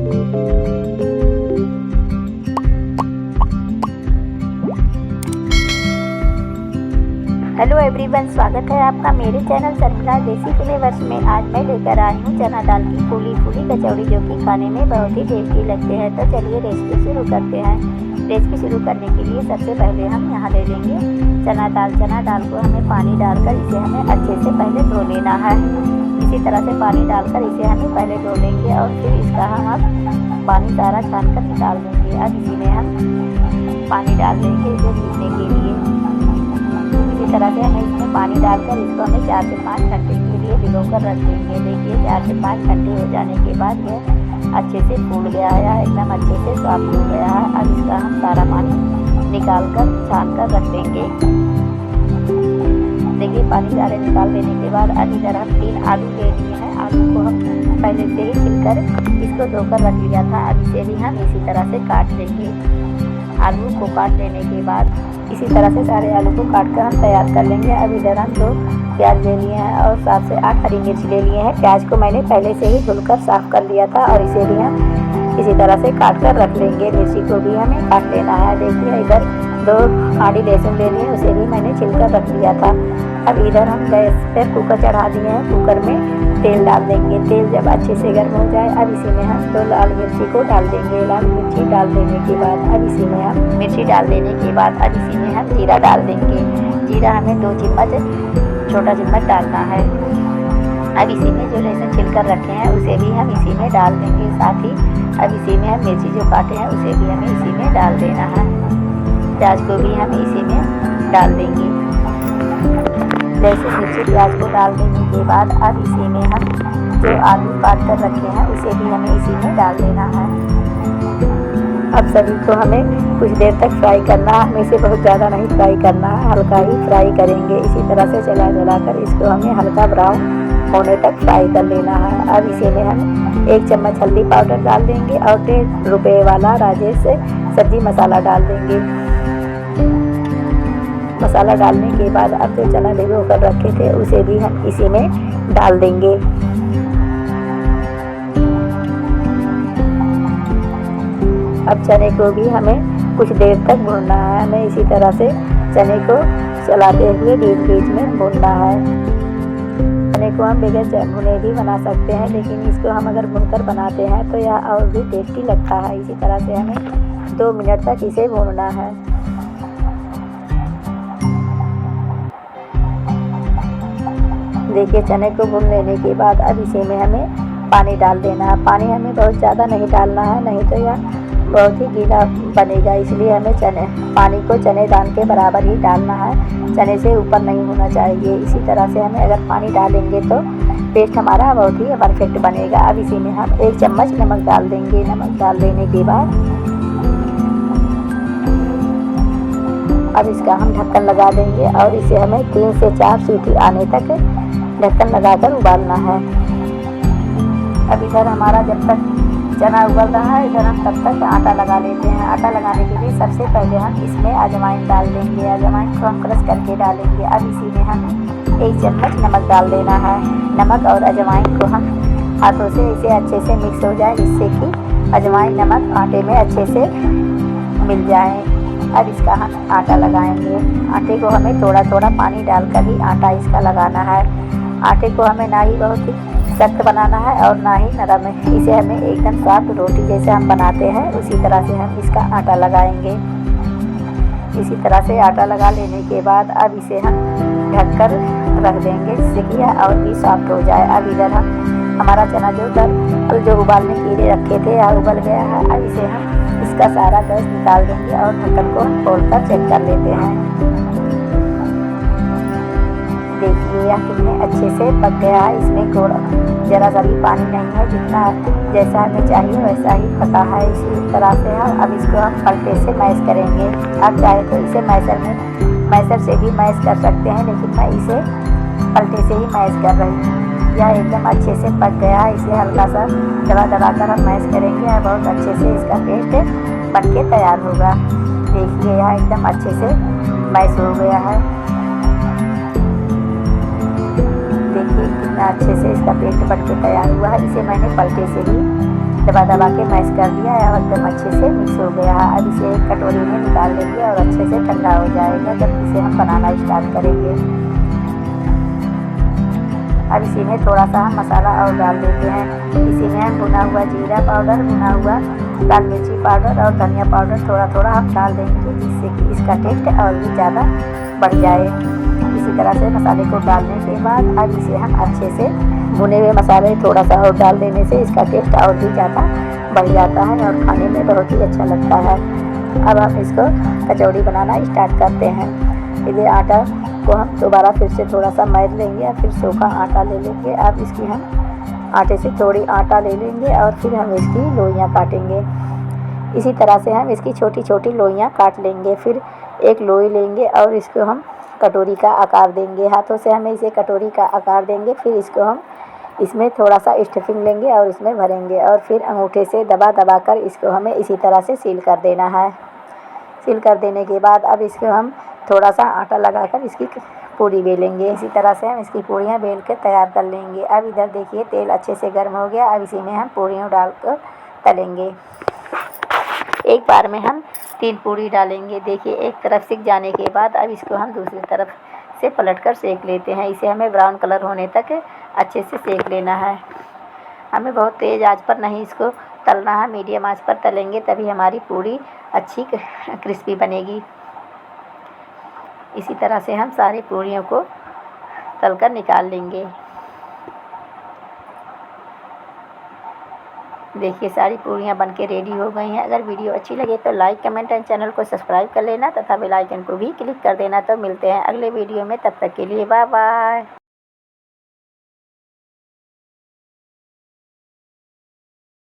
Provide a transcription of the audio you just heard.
Hello everyone, स्वागत है आपका मेरे चैनल शर्मिला देसी फ्लेवर्स में। आज मैं लेकर आई हूँ चना दाल की फूली फूली कचौड़ी, जो कि खाने में बहुत ही टेस्टी लगते हैं। तो चलिए रेसिपी शुरू करते हैं। रेसिपी शुरू करने के लिए सबसे पहले हम यहाँ ले लेंगे चना दाल। चना दाल को हमें पानी डालकर इसे हमें अच्छे से पहले धो लेना है। इसी तरह से पानी डालकर इसे हमें पहले धो लेंगे और फिर इसका हम पानी सारा छान कर निकाल देंगे। अब इसी में हम पानी डाल देंगे इसे भूनने के लिए। इसी तरह से हमें इसमें पानी डालकर इसको हमें 4 से 5 घंटे के लिए भिगोकर रख देंगे। देखिए 4 से 5 घंटे हो जाने के बाद यह अच्छे से फूल गया है, एकदम अच्छे से सॉफ्ट हो गया है। अब इसका हम सारा पानी निकाल कर छान कर रख देंगे। देखिए पानी सारे निकाल देने के बाद अब इधर हम 3 आलू ले लिए हैं। आलू को हम पहले से ही छिलकर इसको धोकर रख लिया था। अब इसे भी हम इसी तरह से काट लेंगे। आलू को काट लेने के बाद इसी तरह से सारे आलू को काट कर हम तैयार कर लेंगे। अब इधर हम 2 प्याज ले लिए हैं और 7 से 8 हरी मिर्च ले लिए हैं। प्याज को मैंने पहले से ही धुलकर साफ़ कर लिया था और इसे भी हम इसी तरह से काट कर रख लेंगे। मिर्ची को भी हमें काट लेना है। देखिए इधर 2 आड़ी लहसुन ले लिए, उसे भी मैंने छिलकर रख लिया था। अब इधर हम गैस पर कुकर चढ़ा दिए हैं। कुकर में तेल डाल देंगे। तेल जब अच्छे से गर्म हो जाए अब इसी में हम 2 लाल मिर्ची को डाल देंगे। लाल मिर्ची डाल देने के बाद अब इसी में हम मिर्ची डाल देने के बाद अब इसी में हम जीरा डाल देंगे। जीरा हमें 2 चम्मच छोटा चम्मच डालना है। अब इसी में जो लहसुन छिलकर रखे हैं उसे भी हम इसी में डाल देंगे। साथ ही अब इसी में हम मिर्ची जो काटे हैं उसे भी हमें इसी में डाल देना है। प्याज को भी हम इसी में डाल देंगे। लहसुन मिर्ची प्याज को डाल देने के बाद अब इसी में हम जो आलू काट कर रखे हैं उसे भी हमें इसी में डाल देना है। अब सभी को हमें कुछ देर तक फ्राई करना है। हमें इसे बहुत ज़्यादा नहीं फ्राई करना है, हल्का ही फ्राई करेंगे। इसी तरह से चला कर इसको हमें हल्का ब्राउन होने तक फ्राई कर लेना है। अब इसी में हम 1 चम्मच हल्दी पाउडर डाल देंगे और 1.5 रुपये वाला राजेश सब्जी मसाला डाल देंगे। मसाला डालने के बाद अब जो चना भिगो कर रखे थे उसे भी हम इसी में डाल देंगे। अब चने को भी हमें कुछ देर तक भूनना है। हमें इसी तरह से चने को चलाते हुए बीच बीच में भूनना है। चने को हम बगैर भुने भी बना सकते हैं, लेकिन इसको हम अगर भूनकर बनाते हैं तो यह और भी टेस्टी लगता है। इसी तरह से हमें 2 मिनट तक इसे भूनना है। देखिए चने को भून लेने के बाद अब इसी में हमें पानी डाल देना है। पानी हमें बहुत ज़्यादा नहीं डालना है, नहीं तो यह बहुत ही गीला बनेगा। इसलिए हमें पानी को चने दाल के बराबर ही डालना है, चने से ऊपर नहीं होना चाहिए। इसी तरह से हमें अगर पानी डालेंगे तो पेस्ट हमारा बहुत ही परफेक्ट बनेगा। अब इसी में हम 1 चम्मच नमक डाल देंगे। नमक डाल देने के बाद अब इसका हम ढक्कन लगा देंगे और इसे हमें 3 से 4 सीटी आने तक ढक्कन लगाकर उबालना है। अब इधर हमारा जब तक चना उबल रहा है, इधर हम तब तक आटा लगा लेते हैं। आटा लगाने के लिए सबसे पहले हम इसमें अजवाइन डाल देंगे। अजवाइन को हम क्रश करके डालेंगे। अब इसी में हम 1 चम्मच नमक डाल देना है। नमक और अजवाइन को हम हाथों से इसे अच्छे से मिक्स हो जाए, जिससे कि अजवाइन नमक आटे में अच्छे से मिल जाए। अब इसका हम आटा लगाएंगे। आटे को हमें थोड़ा थोड़ा पानी डालकर ही आटा इसका लगाना है। आटे को हमें ना ही बहुत ही सख्त बनाना है और ना ही नरम है। इसे हमें एकदम सॉफ्ट रोटी जैसे हम बनाते हैं उसी तरह से हम इसका आटा लगाएंगे। इसी तरह से आटा लगा लेने के बाद अब इसे हम ढककर रख देंगे, जिससे कि यह और भी सॉफ्ट हो जाए। अब इधर हम हमारा चना जो उबालने के लिए रखे थे यह उबल गया है। अब इसे हम इसका सारा गैस निकाल देंगे और ढक्कन को हम खोलकर चेक कर लेते हैं। देखिए यह कितने अच्छे से पक गया है। इसमें थोड़ा जरा सा भी पानी नहीं है, जितना जैसा हमें चाहिए वैसा ही पका है। इसी तरह से अब इसको हम पलटे से मैश करेंगे। आप चाहे तो इसे मैशर से भी मैश कर सकते हैं, लेकिन मैं इसे पलटे से ही मैश कर रही हूँ। यह एकदम अच्छे से पक गया है। इसे हल्का सा दबा कर हम मैश करेंगे। यह बहुत अच्छे से इसका पेस्ट बन के तैयार होगा। देखिए यह एकदम अच्छे से मैश हो गया है। देखिए कितना अच्छे से इसका पेस्ट बन के तैयार हुआ है। इसे मैंने पलटे से भी दबा दबा के मैश कर दिया है और एकदम अच्छे से मिक्स हो गया है। अब इसे एक कटोरी में निकाल लेंगे और अच्छे से ठंडा हो जाएगा जब इसे हम बनाना स्टार्ट करेंगे। अब इसी में थोड़ा सा हम मसाला और डाल देते हैं। इसी में हम भुना हुआ जीरा पाउडर, भुना हुआ लाल मिर्ची पाउडर और धनिया पाउडर थोड़ा थोड़ा हम डाल देंगे, जिससे कि इसका टेस्ट और भी ज़्यादा बढ़ जाए। इसी तरह से मसाले को डालने के बाद अब इसे हम अच्छे से भुने हुए मसाले थोड़ा सा और डाल देने से इसका टेस्ट और भी ज़्यादा बढ़ जाता है और खाने में बहुत ही अच्छा लगता है। अब हम इसको कचौड़ी बनाना स्टार्ट करते हैं। इधर आटा को हम दोबारा फिर से थोड़ा सा मैद लेंगे और फिर सूखा आटा ले लेंगे। अब इसकी हम आटे से थोड़ी आटा ले लेंगे और फिर हम इसकी लोइयाँ काटेंगे। इसी तरह से हम इसकी छोटी छोटी लोइयाँ काट लेंगे। फिर एक लोई लेंगे और इसको हम कटोरी का आकार देंगे। हाथों से हम इसे कटोरी का आकार देंगे। फिर इसको हम इसमें थोड़ा सा स्टफिंग लेंगे और इसमें भरेंगे और फिर अंगूठे से दबा दबा कर इसको हमें इसी तरह से सील कर देना है। सील कर देने के बाद अब इसको हम थोड़ा सा आटा लगाकर इसकी पूरी बेलेंगे। इसी तरह से हम इसकी पूरियाँ बेल कर तैयार कर लेंगे। अब इधर देखिए तेल अच्छे से गर्म हो गया। अब इसी में हम पूरियों डालकर तलेंगे। एक बार में हम 3 पूरी डालेंगे। देखिए एक तरफ सिक जाने के बाद अब इसको हम दूसरी तरफ से पलटकर सेक लेते हैं। इसे हमें ब्राउन कलर होने तक अच्छे से सेक लेना है। हमें बहुत तेज़ आंच पर नहीं इसको तलना है, मीडियम आंच पर तलेंगे तभी हमारी पूरी अच्छी क्रिस्पी बनेगी। इसी तरह से हम सारी पूरियों को तलकर निकाल लेंगे। देखिए सारी पूरियाँ बनके रेडी हो गई हैं। अगर वीडियो अच्छी लगे तो लाइक, कमेंट एंड चैनल को सब्सक्राइब कर लेना तथा बेल आइकन को भी क्लिक कर देना। तो मिलते हैं अगले वीडियो में, तब तक के लिए बाय बाय।